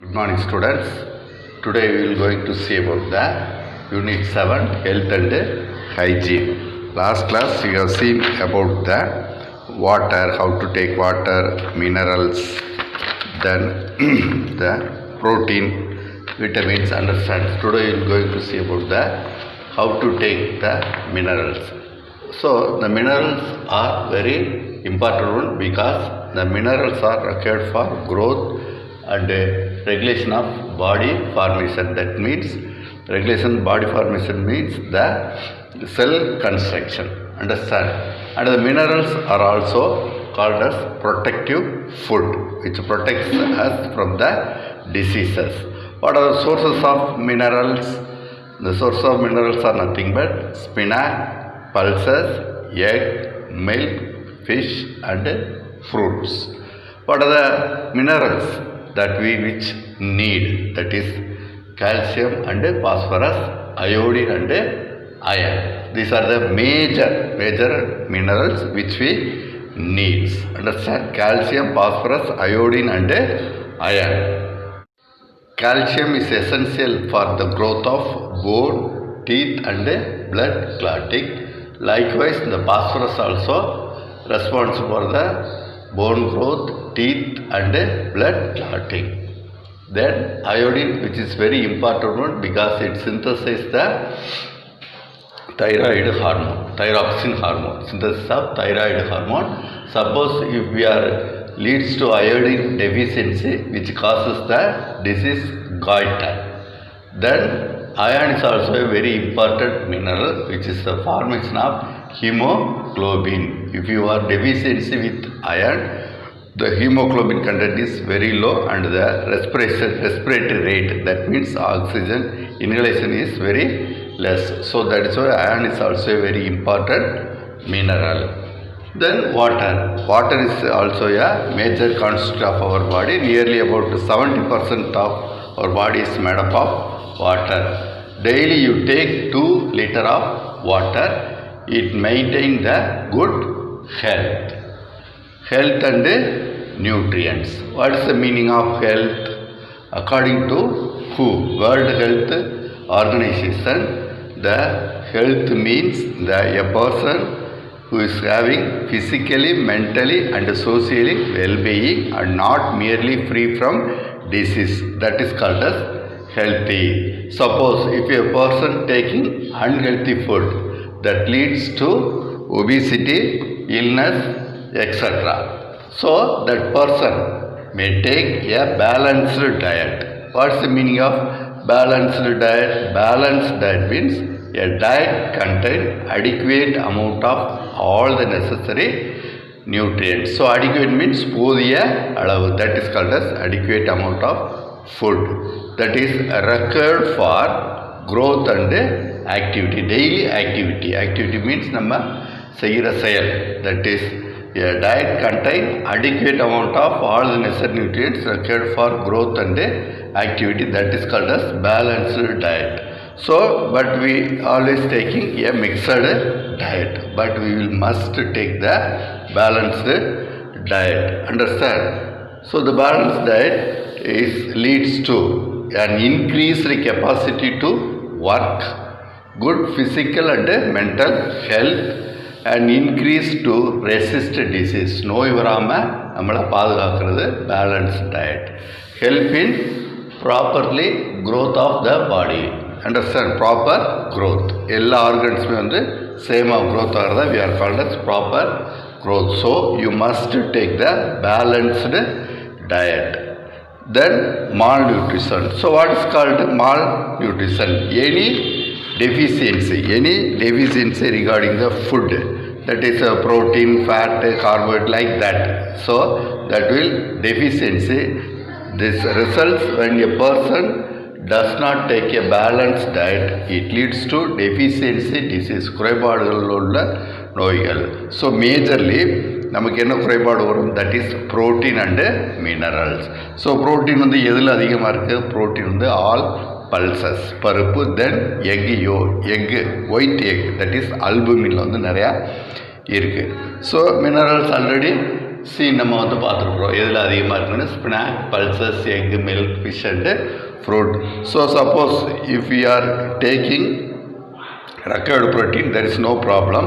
Good morning students. Today we will going to see about the Unit 7 Health and Hygiene. Last class we have seen about the water, how to take water, minerals, then the protein, vitamins, understand. Today we will going to see about the how to take the minerals. So the minerals are very important one because the minerals are required for growth and regulation of body formation. That means regulation body formation means the cell construction, understand. And the minerals are also called as protective food, which protects us from the diseases. What are the sources of minerals? The source of minerals are nothing but spinach, pulses, egg, milk, fish and fruits. What are the minerals that we which need? That is calcium and phosphorus, iodine and iron. These are the major minerals which we need. Understand? Calcium, phosphorus, iodine and iron. Calcium is essential for the growth of bone, teeth and blood clotting. Likewise, the phosphorus also responsible for the bone growth, teeth and blood clotting. Then iodine, which is very important one because it synthesizes the thyroid hormone, thyroxine hormone, synthesis of thyroid hormone. Suppose if we are leads to iodine deficiency, which causes the disease goiter, then iron is also a very important mineral, which is the formation of hemoglobin. If you are deficiency with iron, the hemoglobin content is very low and the respiratory rate, that means oxygen inhalation, is very less. So that is why iron is also a very important mineral. Then water. Water is also a major constituent of our body. Nearly about 70% of our body is made up of water. Daily you take 2 liters of water. It maintains the good health. Health and nutrients. What is the meaning of health? According to WHO, World Health Organization, the health means a person who is having physically, mentally and socially well-being and not merely free from disease. That is called as healthy. Suppose if a person taking unhealthy food, that leads to obesity, illness, etc. So that person may take a balanced diet. What's the meaning of balanced diet? Balanced diet means a diet contains adequate amount of all the necessary nutrients. So adequate means podiya alavu. That is called as adequate amount of food. That is required for growth and activity, daily activity. Activity means nama செய்கிற செயல். That is a diet contain adequate amount of all the necessary nutrients required for growth and activity. That is called as balanced diet. So, but we always taking a mixed diet, but we will must take the balanced diet. Understand? So, the balanced diet leads to an increased capacity to work, good physical and mental health, and increase to resist disease. நோய் வராமல் நம்மளை பாதுகாக்கிறது balanced diet. Help in properly growth of the body. Understand? Proper growth. எல்லா ஆர்கன்ஸுமே வந்து சேமாக growth ஆகிறதா we are called as proper growth. So you must take the balanced diet. Then malnutrition. So what is called malnutrition? Any deficiency regarding the food, that is protein, fat, carbohydrate, like that. So that will deficiency. This results when a person does not take a balanced diet, it leads to deficiency disease, குறைபாடுகள் உள்ள நோய்கள். So majorly நமக்கு என்ன குறைபாடு வரும்? That is protein and minerals. So protein வந்து எதில் அதிகமாக இருக்குது? Protein வந்து all pulses, பருப்பு, then egg white egg, that is albumin வந்து நிறையா இருக்குது. So minerals already C நம்ம வந்து பார்த்துருக்குறோம். எதில் அதிகமாக இருக்குன்னு spinach, pulses, egg, milk, fish and fruit. So suppose if you are taking required protein, there is no problem.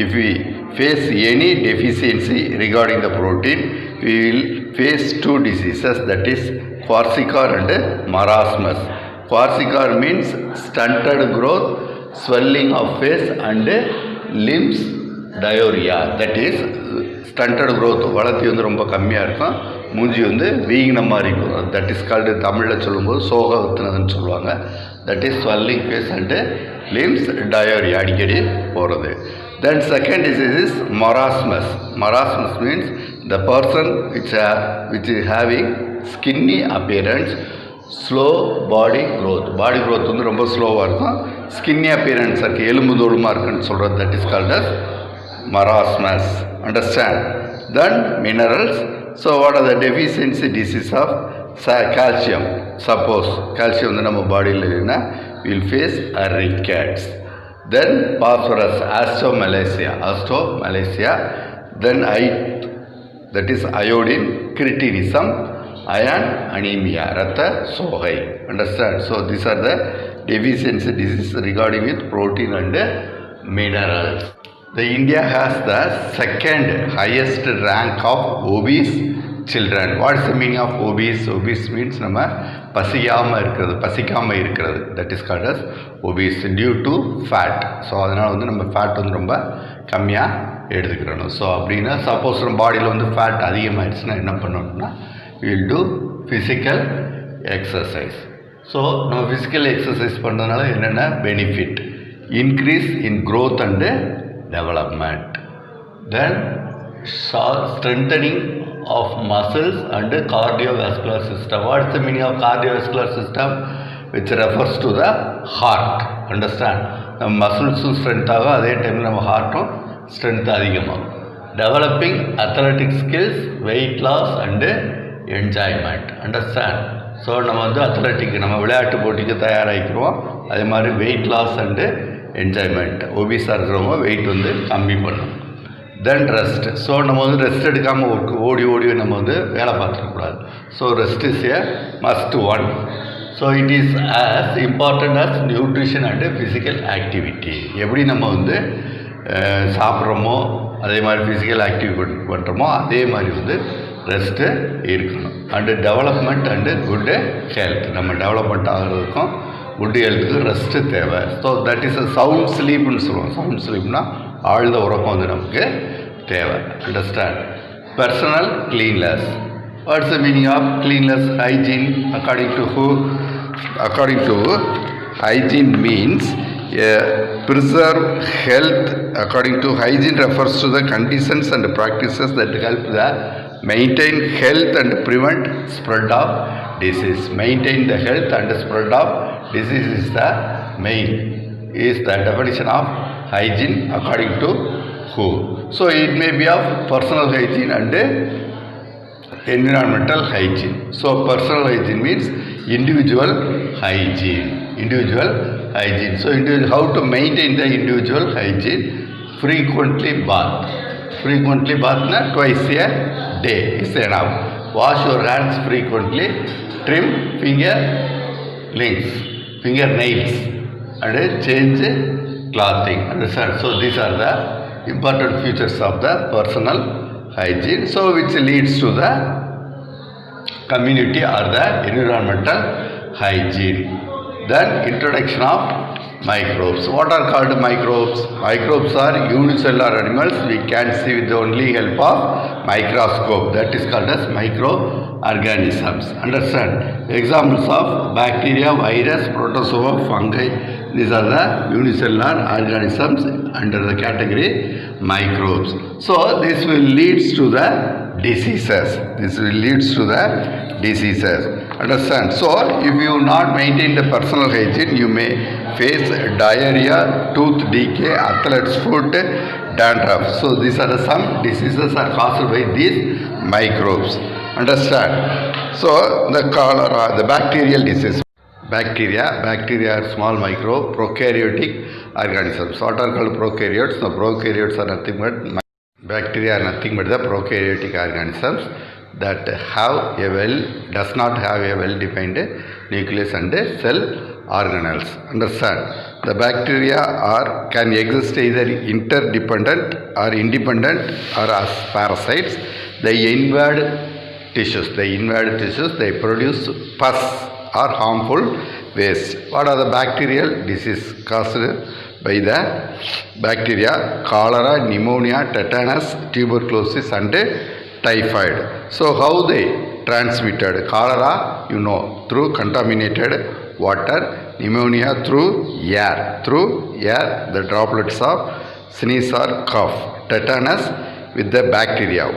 If we face any deficiency regarding the protein, we will face two diseases, that is quercecar and marasmus. Quercecar means stunted growth, swelling of face and limbs, diarrhea. That is stunted growth, வளர்த்தி வந்து ரொம்ப கம்மியாக இருக்கும், மூஞ்சி வந்து வீங்கின மாதிரி இருக்கும். That is called தமிழில் சொல்லும்போது சோகத்துனதுன்னு சொல்லுவாங்க. That is swelling face and limbs, diarrhea அடிக்கடி போகிறது. Then second disease is marasmus. Marasmus means the person which is having skinny appearance, slow body growth. Body growth வந்து ரொம்ப ஸ்லோவாக இருக்கும், skinny appearance இருக்குது, எலும்பு தோலுமாக இருக்குன்னு சொல்கிறது. That is called as marasmus. Understand? Then minerals. So what are the deficiency disease of calcium? Suppose calcium வந்து நம்ம பாடியில் இல்லைன்னா we will face rickets. Then phosphorus, astomalacia. Then that is iodine, cretinism, iron anemia, ரத்த சோகை. Understand? So these are the deficiency diseases regarding with protein and minerals. The India has the second highest rank of obese children. What is the meaning of obese? Obese means நம்ம பசிக்காமல் இருக்கிறது. That is called as obese due to fat. So அதனால் வந்து நம்ம fat வந்து ரொம்ப கம்மியாக எடுத்துக்கிறணும். So அப்படின்னா சப்போஸ் நம்ம பாடியில் வந்து ஃபேட் அதிகமாகிடுச்சுன்னா என்ன பண்ணணும்னா will do physical exercise. So நம்ம ஃபிசிக்கல் எக்ஸசைஸ் பண்ணுறதுனால என்னென்ன benefit? Increase in growth and development. Then strengthening of muscles and cardiovascular system. What is the meaning of cardiovascular system? Which refers to the heart. Understand? நம்ம மசில்ஸும் strength ஆகும், அதே டைமில் நம்ம ஹார்ட்டும் strength அதிகமாகும். Developing athletic skills, weight loss and enjoyment. Understand? So நம்ம வந்து athletic நம்ம விளையாட்டு போட்டிக்கு தயாராகிக்கிறோம், அதே மாதிரி வெயிட் லாஸ் அண்டு என்ஜாய்மெண்ட். ஒபிஸாக இருக்கிறவங்க வெயிட் வந்து கம்மி பண்ணும். தென் ரெஸ்ட். ஸோ நம்ம வந்து ரெஸ்ட் எடுக்காமல் ஓடி நம்ம வந்து வேலை பார்த்துருக்கூடாது. So rest is a must one. So it is as important as nutrition and physical activity. எப்படி நம்ம வந்து சாப்பிட்றோமோ அதே மாதிரி ஃபிசிக்கல் ஆக்டிவிட்டி பண்ணுறோமோ அதே மாதிரி வந்து ரெஸ்ட்டு இருக்கணும். And development and good health. நம்ம டெவலப்மெண்ட் ஆகிறதுக்கும் குட் ஹெல்த்துக்கு ரெஸ்ட்டு தேவை. So that is a sound ஸ்லீப்னு சொல்லுவோம். சவுண்ட் ஸ்லீப்னா ஆழ்ந்த உறக்கம் வந்து நமக்கு தேவை. Understand? Personal cleanliness. What's the meaning of cleanliness? Hygiene. According to who? According to hygiene means preserve health. According to hygiene refers to the conditions and practices that help the maintain health and prevent spread of disease. Maintain the health and spread of disease is the definition of hygiene according to who. So it may be of personal hygiene and environmental hygiene. So personal hygiene means individual hygiene. So how to maintain the individual hygiene? Frequently bath na twice a day is enough. Wash your hands frequently. Trim fingernails and change clothing. Understand? So these are the important features of the personal hygiene, so which leads to the community or the environmental hygiene. Then introduction of microbes. What are called microbes? Microbes are unicellular animals we can see with the only help of microscope. That is called as microorganisms. Understand? Examples of bacteria, virus, protozoa, fungi. These are the unicellular organisms under the category microbes. So this will leads to the diseases. Understand? So if you not maintain the personal hygiene, you may face diarrhea, tooth decay, athlete's foot, dandruff. So these are some diseases are caused by these microbes. Understand? So the cholera, the bacterial disease. Bacteria are small micro prokaryotic organisms. What are called prokaryotes? The prokaryotes are nothing but Bacteria are nothing but the prokaryotic organisms that does not have a well-defined nucleus and cell organelles. Understand? The bacteria can exist either interdependent or independent or as parasites. They invade tissues. They produce pus or harmful waste. What are the bacterial diseases caused by the bacteria? Cholera, pneumonia, tetanus, tuberculosis and typhoid. So how they transmitted? Cholera, through contaminated water. Pneumonia through air. The droplets of sneeze or cough. Tetanus with the bacteria,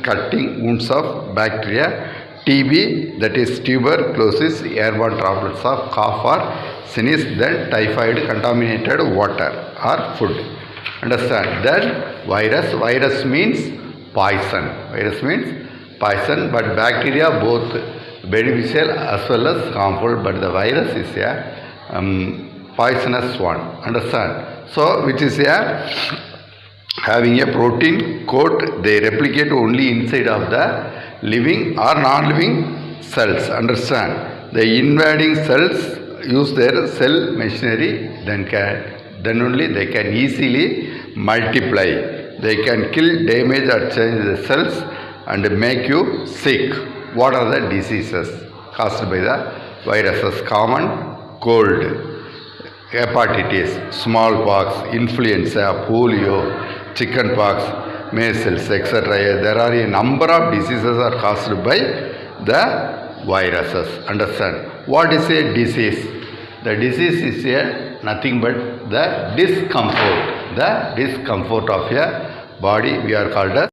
cutting wounds of bacteria. TB, that is tuberculosis, airborne droplets of cough or sneeze. Then typhoid, contaminated water or food. Understand? Then virus means poison. But bacteria both beneficial as well as harmful, but the virus is a poisonous one. Understand? So which is having a protein coat. They replicate only inside of the living or non-living cells. Understand? The invading cells use their cell machinery, then only they can easily multiply. They can kill, damage or change the cells and make you sick. What are the diseases caused by the viruses? Common cold, hepatitis, smallpox, influenza, polio, chickenpox, measles, etc. There are a number of diseases are caused by the viruses. Understand? What is a disease? The disease is nothing but the discomfort. The discomfort of a body we are called as